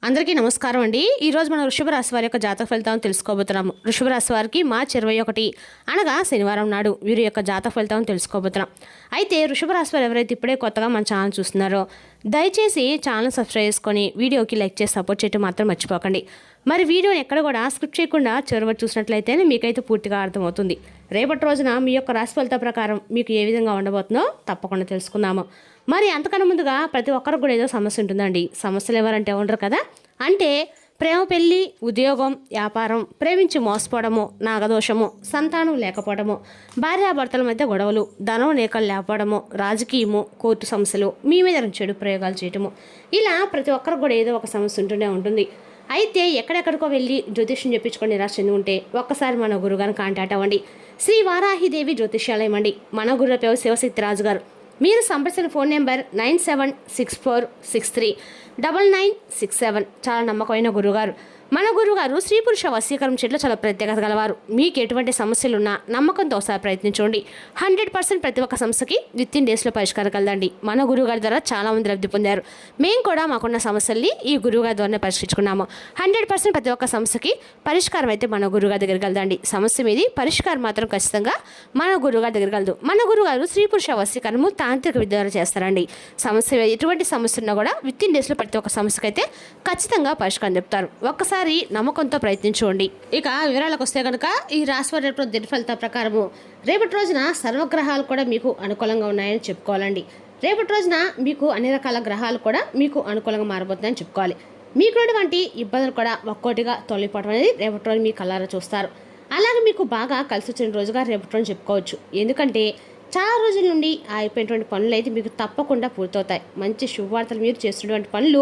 అందరికీ నమస్కారం అండి. ఈరోజు మనం వృషభ రాశి వారి యొక్క జాతక ఫలితాలను తెలుసుకోబోతున్నాము. వృషభ రాశి వారికి మార్చి 21 అనగా శనివారం నాడు వీరి యొక్క జాతక ఫలితాలను తెలుసుకోబోతున్నాం. అయితే వృషభ రాశి వారు ఎవరైతే ఇప్పుడే కొత్తగా మన ఛానల్ చూస్తున్నారో దయచేసి ఛానల్ సబ్స్క్రైబ్ చేసుకొని వీడియోకి లైక్ చేసి సపోర్ట్ చేయడం మాత్రం మర్చిపోకండి. మరి వీడియోని ఎక్కడ కూడా స్కిప్ చేయకుండా చివరి చూసినట్లయితేనే మీకైతే పూర్తిగా అర్థమవుతుంది. రేపటి రోజున మీ యొక్క రాశి ఫలిత ప్రకారం మీకు ఏ విధంగా ఉండబోతుందో తప్పకుండా తెలుసుకుందాము. మరి అంతకన్నా ముందుగా ప్రతి ఒక్కరికి కూడా ఏదో సమస్య ఉంటుందండి. సమస్యలు ఎవరంటే ఉండరు కదా. అంటే ప్రేమ, పెళ్లి, ఉద్యోగం, వ్యాపారం, ప్రేమించి మోసపోవడము, నాగదోషము, సంతానం లేకపోవడము, భార్యాభర్తల మధ్య గొడవలు, ధనం నేకలు లేకపోవడము, రాజకీయము, కోర్టు సమస్యలు, మీ మీద చెడు ప్రయోగాలు చేయటము, ఇలా ప్రతి ఒక్కరికి కూడా ఏదో ఒక సమస్య ఉంటూనే ఉంటుంది. అయితే ఎక్కడెక్కడికో వెళ్ళి జ్యోతిష్యం చెప్పించుకొని నిరాశ చెంది ఉంటే ఒక్కసారి మన గురుగారిని కాంటాక్ట్ అవ్వండి. శ్రీ వారాహిదేవి జ్యోతిష్యాలయం అండి. మన గురువు పేరు శివశక్తి రాజు గారు. మీరు సంప్రదించిన ఫోన్ నెంబర్ 9764639967. చాలా నమ్మకమైన గురుగారు. మన గురుగారు స్త్రీ పురుష వశీకరణ చెట్లు చాలా ప్రత్యేకత గలవారు. మీకు ఎటువంటి సమస్యలున్నా నమ్మకంతో ఒకసారి ప్రయత్నించండి. 100% ప్రతి ఒక్క సమస్యకి విత్-ఇన్ డేస్లో పరిష్కారం కలదండి. మన గురుగారి ద్వారా చాలా మంది లబ్ధి పొందారు. మేము కూడా మాకున్న సమస్యల్ని ఈ గురుగారి ద్వారానే పరిష్కరించుకున్నాము. 100% ప్రతి ఒక్క సమస్యకి పరిష్కారం అయితే మన గురుగారి దగ్గర కలదండి. సమస్య మీది పరిష్కారం మాత్రం ఖచ్చితంగా మన గురుగారి దగ్గర కలదు. మన గురుగారు స్త్రీ పురుష వశీకరణము తాంత్రిక విద్య ద్వారా చేస్తారండి. సమస్య ఎటువంటి సమస్య ఉన్నా కూడా విత్-ఇన్ డేస్లో ప్రతి ఒక్క సమస్యకి అయితే ఖచ్చితంగా పరిష్కారం చెప్తారు. ఒక్కసారి నమ్మకంతో ప్రయత్నించండి. ఇక వివరాలకు వస్తే కనుక ఈ రాశివారి దిన ఫలిత ప్రకారము రేపటి రోజున సర్వగ్రహాలు కూడా మీకు అనుకూలంగా ఉన్నాయని చెప్పుకోవాలండి. రేపటి రోజున మీకు అన్ని రకాల గ్రహాలు కూడా మీకు అనుకూలంగా మారబోతున్నాయని చెప్పుకోవాలి. మీకున్నటువంటి ఇబ్బందులు కూడా ఒక్కోటిగా తొలగిపోవడం అనేది రేపటి రోజు మీ కళ్ళారా చూస్తారు. అలాగే మీకు బాగా కలిసి వచ్చిన రోజుగా రేపటి రోజు చెప్పుకోవచ్చు. ఎందుకంటే చాలా రోజుల నుండి అయిపోయినటువంటి పనులు అయితే మీకు తప్పకుండా పూర్తవుతాయి. మంచి శుభవార్తలు మీరు చేస్తున్నటువంటి పనులు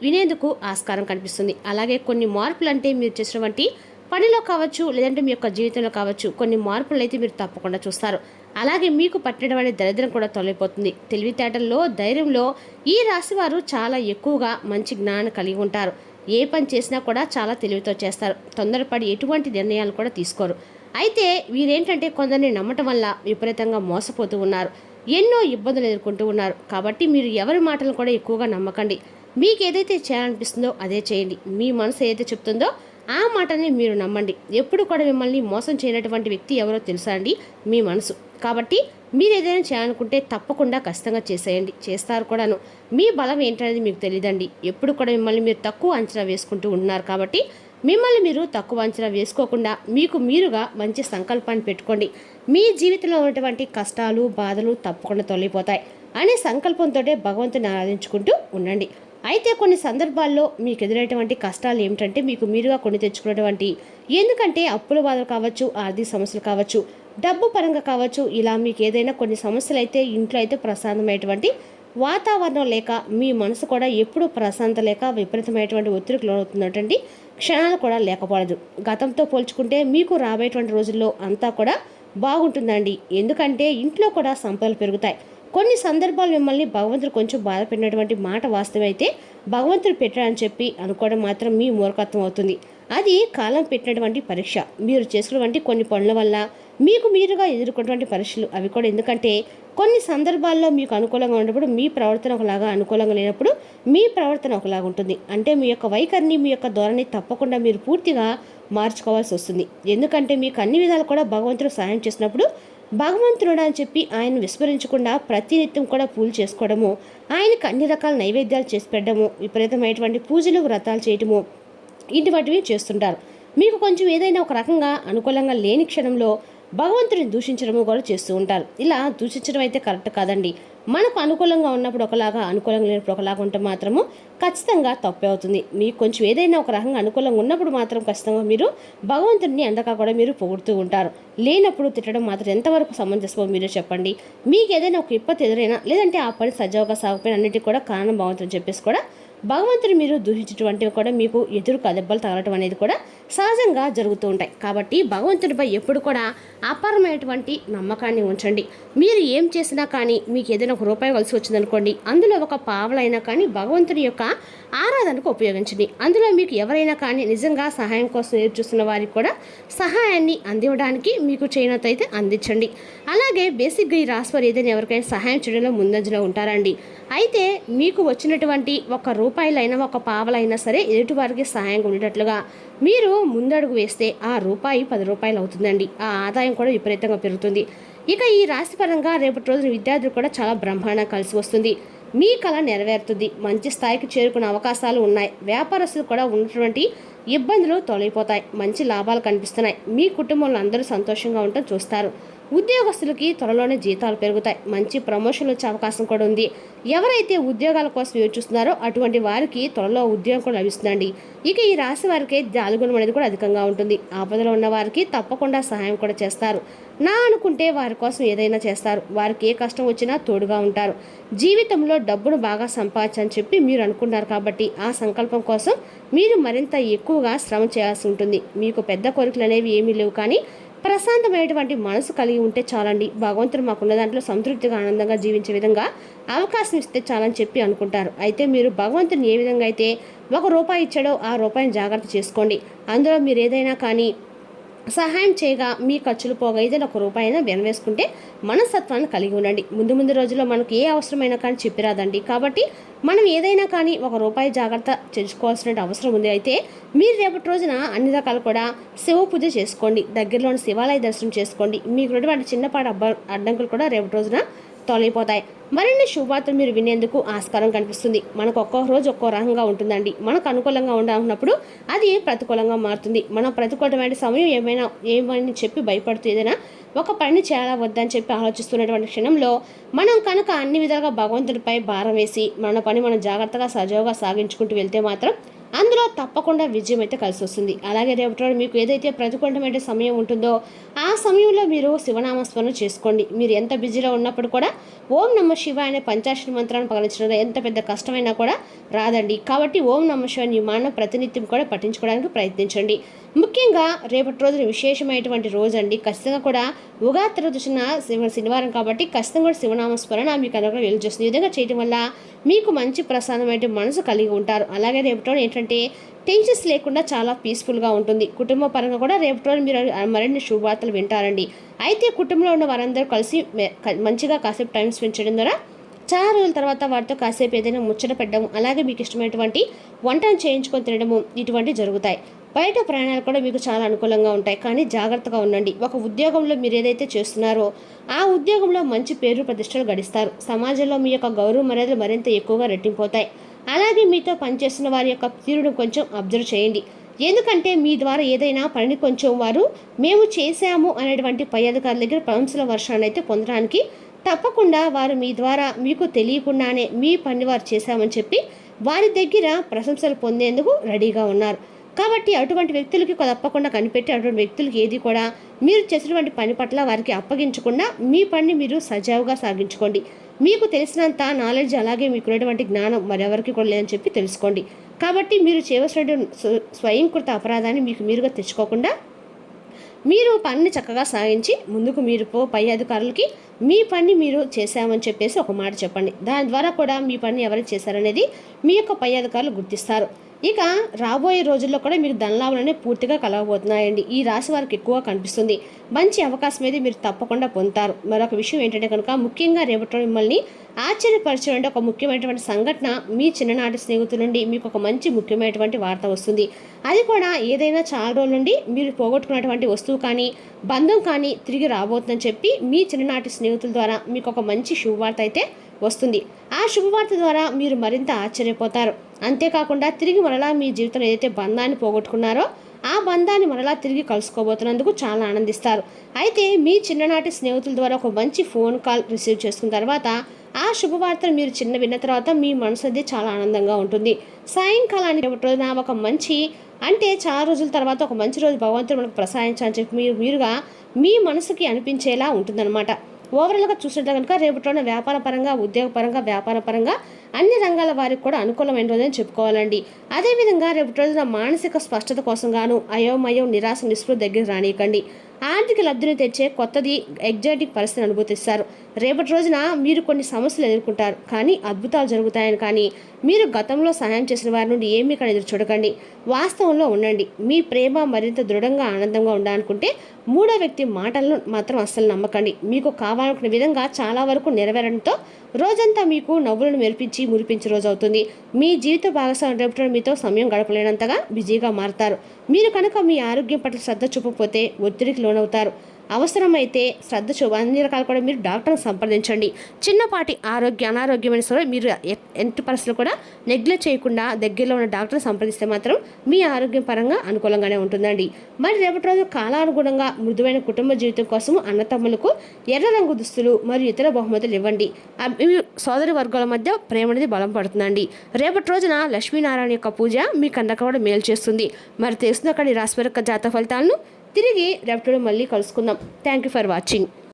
వినేందుకు ఆస్కారం కనిపిస్తుంది. అలాగే కొన్ని మార్పులు అంటే మీరు చేసినటువంటి పనిలో కావచ్చు, లేదంటే మీ యొక్క జీవితంలో కావచ్చు, కొన్ని మార్పులు అయితే మీరు తప్పకుండా చూస్తారు. అలాగే మీకు పట్టినటువంటి దరిద్రం కూడా తొలగిపోతుంది. తెలివితేటల్లో, ధైర్యంలో ఈ రాశి వారు చాలా ఎక్కువగా మంచి జ్ఞానం కలిగి ఉంటారు. ఏ పని చేసినా కూడా చాలా తెలివితో చేస్తారు. తొందరపడి ఎటువంటి నిర్ణయాలు కూడా తీసుకోరు. అయితే వీరేంటంటే కొందరిని నమ్మటం వల్ల విపరీతంగా మోసపోతూ ఉన్నారు. ఎన్నో ఇబ్బందులు ఎదుర్కొంటూ ఉన్నారు. కాబట్టి మీరు ఎవరి మాటలు కూడా ఎక్కువగా నమ్మకండి. మీకు ఏదైతే చేయాలనిపిస్తుందో అదే చేయండి. మీ మనసు ఏదైతే చెప్తుందో ఆ మాటని మీరు నమ్మండి. ఎప్పుడు కూడా మిమ్మల్ని మోసం చేయనటువంటి వ్యక్తి ఎవరో తెలుసా అండి? మీ మనసు. కాబట్టి మీరు ఏదైనా చేయాలనుకుంటే తప్పకుండా ఖచ్చితంగా చేసేయండి. చేస్తారు కూడాను. మీ బలం ఏంటనేది మీకు తెలియదండి. ఎప్పుడు కూడా మిమ్మల్ని మీరు తక్కువ అంచనా వేసుకుంటూ ఉన్నారు. కాబట్టి మిమ్మల్ని మీరు తక్కువ అంచనా వేసుకోకుండా మీకు మీరుగా మంచి సంకల్పాన్ని పెట్టుకోండి. మీ జీవితంలో ఉన్నటువంటి కష్టాలు, బాధలు తప్పకుండా తొలగిపోతాయి అనే సంకల్పంతో భగవంతుని ఆరాధించుకుంటూ ఉండండి. అయితే కొన్ని సందర్భాల్లో మీకు ఎదురైనటువంటి కష్టాలు ఏమిటంటే మీకు మీరుగా కొని తెచ్చుకున్నటువంటి, ఎందుకంటే అప్పుల బాధలు కావచ్చు, ఆర్థిక సమస్యలు కావచ్చు, డబ్బు పరంగా కావచ్చు, ఇలా మీకు ఏదైనా కొన్ని సమస్యలు అయితే ఇంట్లో అయితే ప్రశాంతమైనటువంటి వాతావరణం లేక మీ మనసు కూడా ఎప్పుడూ ప్రశాంత లేక విపరీతమైనటువంటి ఒత్తిడికి లోనవుతున్నటువంటి క్షణాలు కూడా లేకపోలేదు. గతంతో పోల్చుకుంటే మీకు రాబోయేటువంటి రోజుల్లో అంతా కూడా బాగుంటుందండి. ఎందుకంటే ఇంట్లో కూడా సంపదలు పెరుగుతాయి. కొన్ని సందర్భాలు మిమ్మల్ని భగవంతుడు కొంచెం బాధ పెట్టినటువంటి మాట వాస్తవమైతే భగవంతుడు పెట్టాడని చెప్పి అనుకోవడం మాత్రం మీ మూర్ఖత్వం అవుతుంది. అది కాలం పెట్టినటువంటి పరీక్ష. మీరు చేసుకున్నటువంటి కొన్ని పనుల వల్ల మీకు మీరుగా ఎదుర్కొన్నటువంటి పరీక్షలు అవి కూడా. ఎందుకంటే కొన్ని సందర్భాల్లో మీకు అనుకూలంగా ఉన్నప్పుడు మీ ప్రవర్తన ఒకలాగా, అనుకూలంగా లేనప్పుడు మీ ప్రవర్తన ఒకలాగా ఉంటుంది. అంటే మీ యొక్క వైఖరిని, మీ యొక్క ధోరణి తప్పకుండా మీరు పూర్తిగా మార్చుకోవాల్సి వస్తుంది. ఎందుకంటే మీకు అన్ని విధాలు కూడా భగవంతుడు సహాయం చేసినప్పుడు భగవంతుడు అని చెప్పి ఆయన విస్మరించకుండా ప్రతినిత్యం కూడా పూజలు చేసుకోవడము, ఆయనకు అన్ని రకాల నైవేద్యాలు చేసి పెట్టడము, విపరీతమైనటువంటి పూజలు, వ్రతాలు చేయటము, ఇటువంటివి చేస్తుంటారు. మీకు కొంచెం ఏదైనా ఒక రకంగా అనుకూలంగా లేని క్షణంలో భగవంతుడిని దూషించడము కూడా చేస్తూ ఉంటారు. ఇలా దూషించడం అయితే కరెక్ట్ కాదండి. మనకు అనుకూలంగా ఉన్నప్పుడు ఒకలాగా, అనుకూలంగా లేనప్పుడు ఒకలాగా ఉంటే మాత్రము ఖచ్చితంగా తప్పే అవుతుంది. మీకు కొంచెం ఏదైనా ఒక రకంగా అనుకూలంగా ఉన్నప్పుడు మాత్రం ఖచ్చితంగా మీరు భగవంతుడిని అందకా కూడా మీరు పొగుడుతూ ఉంటారు. లేనప్పుడు తిట్టడం మాత్రం ఎంతవరకు సమంజసమో మీరే చెప్పండి. మీకు ఏదైనా ఒక విపత్తు ఎదురైనా, లేదంటే ఆ పని సజావుగా సాగిపోయిన అన్నిటికీ కూడా కారణం భగవంతుని చెప్పేసి కూడా భగవంతుని మీరు దూషించటువంటివి కూడా మీకు ఎదురు దెబ్బలు తగలటం అనేది కూడా సహజంగా జరుగుతూ ఉంటాయి. కాబట్టి భగవంతుడిపై ఎప్పుడు కూడా అపారమైనటువంటి నమ్మకాన్ని ఉంచండి. మీరు ఏం చేసినా కానీ మీకు ఏదైనా ఒక రూపాయి కలిసి వచ్చిందనుకోండి, అందులో ఒక పావలైనా కానీ భగవంతుని యొక్క ఆరాధనకు ఉపయోగించండి. అందులో మీకు ఎవరైనా కానీ నిజంగా సహాయం కోసం ఎదురు చూస్తున్న వారికి కూడా సహాయాన్ని అందివ్వడానికి మీకు చేయనతైతే అందించండి. అలాగే బేసిక్గా ఈ రాశివారు ఏదైనా ఎవరికైనా సహాయం చేయడంలో ముందంజలో ఉంటారండి. అయితే మీకు వచ్చినటువంటి ఒక రూపాయి రూపాయలైనా ఒక పావలైనా సరే ఎదుటివారికి సహాయంగా ఉండేటట్లుగా మీరు ముందడుగు వేస్తే ఆ రూపాయి 10 రూపాయలు అవుతుందండి. ఆ ఆదాయం కూడా విపరీతంగా పెరుగుతుంది. ఇక ఈ రాశి పరంగా రేపటి రోజున విద్యార్థులు కూడా చాలా బ్రహ్మాండంగా కలిసి వస్తుంది. మీ కళ నెరవేరుతుంది. మంచి స్థాయికి చేరుకునే అవకాశాలు ఉన్నాయి. వ్యాపారస్తులు కూడా ఉన్నటువంటి ఇబ్బందులు తొలగిపోతాయి. మంచి లాభాలు కనిపిస్తున్నాయి. మీ కుటుంబంలో అందరూ సంతోషంగా ఉండటం చూస్తారు. ఉద్యోగస్తులకి త్వరలోనే జీతాలు పెరుగుతాయి. మంచి ప్రమోషన్లు వచ్చే అవకాశం కూడా ఉంది. ఎవరైతే ఉద్యోగాల కోసం ఎదురు చూస్తున్నారో అటువంటి వారికి త్వరలో ఉద్యోగం కూడా లభిస్తుందండి. ఇక ఈ రాశి వారికి జాలుగుణం అనేది కూడా అధికంగా ఉంటుంది. ఆపదలో ఉన్న వారికి తప్పకుండా సహాయం కూడా చేస్తారు. నా అనుకుంటే వారి కోసం ఏదైనా చేస్తారు. వారికి ఏ కష్టం వచ్చినా తోడుగా ఉంటారు. జీవితంలో డబ్బును బాగా సంపాదించని చెప్పి మీరు అనుకున్నారు కాబట్టి ఆ సంకల్పం కోసం మీరు మరింత ఎక్కువగా శ్రమ చేయాల్సి ఉంటుంది. మీకు పెద్ద కోరికలు అనేవి ఏమీ లేవు, కానీ ప్రశాంతమైనటువంటి మనసు కలిగి ఉంటే చాలండి. భగవంతుడు మాకున్న దాంట్లో సంతృప్తిగా ఆనందంగా జీవించే విధంగా అవకాశం ఇస్తే చాలని చెప్పి అనుకుంటారు. అయితే మీరు భగవంతుని ఏ విధంగా అయితే ₹1 ఇచ్చాడో ఆ రూపాయిని జాగ్రత్త చేసుకోండి. అందులో మీరు ఏదైనా కానీ సహాయం చేయగా మీ ఖర్చులు పోగా ఏదైనా ₹1 అయినా వెనవేసుకుంటే మనస్తత్వాన్ని కలిగి ఉండండి. ముందు రోజుల్లో మనకు ఏ అవసరమైనా కానీ చెప్పిరాదండి. కాబట్టి మనం ఏదైనా కానీ ₹1 జాగ్రత్త చేసుకోవాల్సిన అవసరం ఉంది. అయితే మీరు రేపటి రోజున అన్ని రకాలు కూడా శివ పూజ చేసుకోండి. దగ్గరలోని శివాలయ దర్శనం చేసుకోండి. మీకు ఉన్నటువంటి చిన్నపాటి అడ్డంకులు కూడా రేపటి రోజున తొలగిపోతాయి. మరిన్ని శుభవార్తలు మీరు వినేందుకు ఆస్కారం కనిపిస్తుంది. మనకు ఒక్కో రోజు ఒక్కో రకంగా ఉంటుందండి. మనకు అనుకూలంగా ఉండాలన్నప్పుడు అది ప్రతికూలంగా మారుతుంది. మనం ప్రతికూలమైన సమయం ఏమని చెప్పి భయపడుతూ ఏదైనా ఒక పని చేయాలా వద్దని చెప్పి ఆలోచిస్తున్నటువంటి క్షణంలో మనం కనుక అన్ని విధాలుగా భగవంతుడిపై భారం వేసి మన పని మనం జాగ్రత్తగా సజావుగా సాగించుకుంటూ వెళ్తే మాత్రం అందులో తప్పకుండా విజయం అయితే కలిసి వస్తుంది. అలాగే రేపటి రోజు మీకు ఏదైతే ప్రతికూలమైన సమయం ఉంటుందో ఆ సమయంలో మీరు శివనామస్మరణ చేసుకోండి. మీరు ఎంత బిజీలో ఉన్నప్పుడు కూడా ఓం నమ శివాయ అనే పంచాక్షరి మంత్రాన్ని పగలించడం ఎంత పెద్ద కష్టమైనా కూడా రాదండి. కాబట్టి ఓం నమ శివాయ నియమాన్ని ప్రతినిత్యం కూడా పఠించుకోవడానికి ప్రయత్నించండి. ముఖ్యంగా రేపటి రోజున విశేషమైనటువంటి రోజు అండి. ఖచ్చితంగా కూడా ఉగాది రోజున శనివారం కాబట్టి ఖచ్చితంగా కూడా శివనామస్మరణ మీకు అనుకూలంగా వెలుగు చేస్తుంది. ఈ విధంగా చేయడం వల్ల మీకు మంచి ప్రశాంతమైన మనసు కలిగి ఉంటారు. అలాగే రేపటి రోజు ఏంటంటే టెన్షన్స్ లేకుండా చాలా పీస్ఫుల్గా ఉంటుంది. కుటుంబ పరంగా కూడా రేపటి రోజు మీరు మరిన్ని శుభవార్తలు వింటారండి. అయితే కుటుంబంలో ఉన్న వారందరూ కలిసి మంచిగా కాసేపు టైం స్పెండ్ చేయడం ద్వారా చాలా రోజుల తర్వాత వారితో కాసేపు ఏదైనా ముచ్చట పెట్టడము, అలాగే మీకు ఇష్టమైనటువంటి వంటను చేయించుకొని తినడము ఇటువంటివి జరుగుతాయి. బయట ప్రయాణాలు కూడా మీకు చాలా అనుకూలంగా ఉంటాయి. కానీ జాగ్రత్తగా ఉండండి. ఒక ఉద్యోగంలో మీరు ఏదైతే చేస్తున్నారో ఆ ఉద్యోగంలో మంచి పేరు ప్రతిష్టలు గడిస్తారు. సమాజంలో మీ యొక్క గౌరవ మర్యాదలు మరింత ఎక్కువగా రెట్టింపోతాయి. అలాగే మీతో పనిచేస్తున్న వారి యొక్క తీరును కొంచెం అబ్జర్వ్ చేయండి. ఎందుకంటే మీ ద్వారా ఏదైనా పనిని కొంచెం వారు మేము చేశాము అనేటువంటి పై అధికారుల దగ్గర ప్రశంసల వర్షాన్ని అయితే పొందడానికి తప్పకుండా వారు మీ ద్వారా మీకు తెలియకుండానే మీ పని వారు చేశామని చెప్పి వారి దగ్గర ప్రశంసలు పొందేందుకు రెడీగా ఉన్నారు. కాబట్టి అటువంటి వ్యక్తులకి తప్పకుండా కనిపెట్టి అటువంటి వ్యక్తులకి ఏది కూడా మీరు చేసినటువంటి పని పట్ల వారికి అప్పగించకుండా మీ పనిని మీరు సజావుగా సాగించుకోండి. మీకు తెలిసినంత నాలెడ్జ్ అలాగే మీకున్నటువంటి జ్ఞానం మరెవరికి కూడా లేదని చెప్పి తెలుసుకోండి. కాబట్టి మీరు చేయవలసిన స్వయంకృత అపరాధాన్ని మీకు మీరుగా తెచ్చుకోకుండా మీరు పనిని చక్కగా సాగించి ముందుకు మీరు పై అధికారులకి మీ పని మీరు చేశామని చెప్పేసి ఒక మాట చెప్పండి. దాని ద్వారా కూడా మీ పని ఎవరు చేశారనేది మీ యొక్క పై అధికారులు గుర్తిస్తారు. ఇక రాబోయే రోజుల్లో కూడా మీకు ధనలాభాలు అనేవి పూర్తిగా కలగబోతున్నాయండి. ఈ రాశి వారికి ఎక్కువ కనిపిస్తుంది. మంచి అవకాశం అయితే మీరు తప్పకుండా పొందుతారు. మరొక విషయం ఏంటంటే కనుక ముఖ్యంగా రేపటి మిమ్మల్ని ఆశ్చర్యపరిచేటువంటి ఒక ముఖ్యమైనటువంటి సంఘటన మీ చిన్ననాటి స్నేహితుల నుండి మీకు ఒక మంచి ముఖ్యమైనటువంటి వార్త వస్తుంది. అది కూడా ఏదైనా చాలా రోజుల నుండి మీరు పోగొట్టుకున్నటువంటి వస్తువు కానీ బంధం కానీ తిరిగి రాబోతుందని చెప్పి మీ చిన్ననాటి స్నేహితుల ద్వారా మీకు ఒక మంచి శుభవార్త అయితే వస్తుంది. ఆ శుభవార్త ద్వారా మీరు మరింత ఆశ్చర్యపోతారు. అంతేకాకుండా తిరిగి మరలా మీ జీవితంలో ఏదైతే బంధాన్ని పోగొట్టుకున్నారో ఆ బంధాన్ని మరలా తిరిగి కలుసుకోబోతున్నందుకు చాలా ఆనందిస్తారు. అయితే మీ చిన్ననాటి స్నేహితుల ద్వారా ఒక మంచి ఫోన్ కాల్ రిసీవ్ చేసుకున్న తర్వాత ఆ శుభవార్తను మీరు విన్న తర్వాత మీ మనసు అది చాలా ఆనందంగా ఉంటుంది. సాయంకాలానికి రోజున ఒక మంచి అంటే చాలా రోజుల తర్వాత ఒక మంచి రోజు భగవంతుడు మనకు ప్రసాదించాలని చెప్పి మీరుగా మీ మనసుకి అనిపించేలా ఉంటుందన్నమాట. ఓవరాల్గా చూసినట్టు కనుక రేపటి వ్యాపార పరంగా ఉద్యోగపరంగా వ్యాపార పరంగా అన్ని రంగాల వారికి కూడా అనుకూలమైన రోజని చెప్పుకోవాలండి. అదేవిధంగా రేపటి రోజున మానసిక స్పష్టత కోసం గాను అయోమయం నిరాశ నిస్పృహ దగ్గర రానియకండి. ఆర్థిక లబ్ధిని తెచ్చే కొత్తది ఎగ్జైటింగ్ పరిస్థితిని అనుభూతిస్తారు. రేపటి రోజున మీరు కొన్ని సమస్యలు ఎదుర్కొంటారు, కానీ అద్భుతాలు జరుగుతాయని కానీ మీరు గతంలో సహాయం చేసిన వారి నుండి ఏమీ ఇక్కడ ఎదురు చూడకండి. వాస్తవంలో ఉండండి. మీ ప్రేమ మరింత దృఢంగా ఆనందంగా ఉండాలనుకుంటే మూడో వ్యక్తి మాటలను మాత్రం అస్సలు నమ్మకండి. మీకు కావాలనుకున్న విధంగా చాలా వరకు నెరవేరడంతో రోజంతా మీకు నవ్వులను మెరిపించి మురిపించే రోజు అవుతుంది. మీ జీవిత భాగస్వామి రేపటి మీతో సమయం గడపలేనంతగా బిజీగా మారుతారు. మీరు కనుక మీ ఆరోగ్యం పట్ల శ్రద్ధ చూపకపోతే ఒత్తిడికి లోనవుతారు. అవసరమైతే అన్ని రకాలు కూడా మీరు డాక్టర్ని సంప్రదించండి. చిన్నపాటి అనారోగ్యమైన సరే మీరు ఎట్టి పరిస్థితులు కూడా నెగ్లెక్ట్ చేయకుండా దగ్గరలో ఉన్న డాక్టర్ని సంప్రదిస్తే మాత్రం మీ ఆరోగ్యం పరంగా అనుకూలంగానే ఉంటుందండి. మరి రేపటి రోజు కాలానుగుణంగా మృదువైన కుటుంబ జీవితం కోసం అన్నతమ్ములకు ఎర్ర రంగు దుస్తులు మరియు ఇతర బహుమతులు ఇవ్వండి. సోదరి వర్గాల మధ్య ప్రేమ అనేది బలం పడుతుందండి. రేపటి రోజున లక్ష్మీనారాయణ యొక్క పూజ మీకు అందరికీ కూడా మేలు చేస్తుంది. మరి తెలుసుకున్న అక్కడ రాశి జాతక ఫలితాలను తిరిగి రేపటి మళ్ళీ కలుసుకుందాం. Thank you for watching.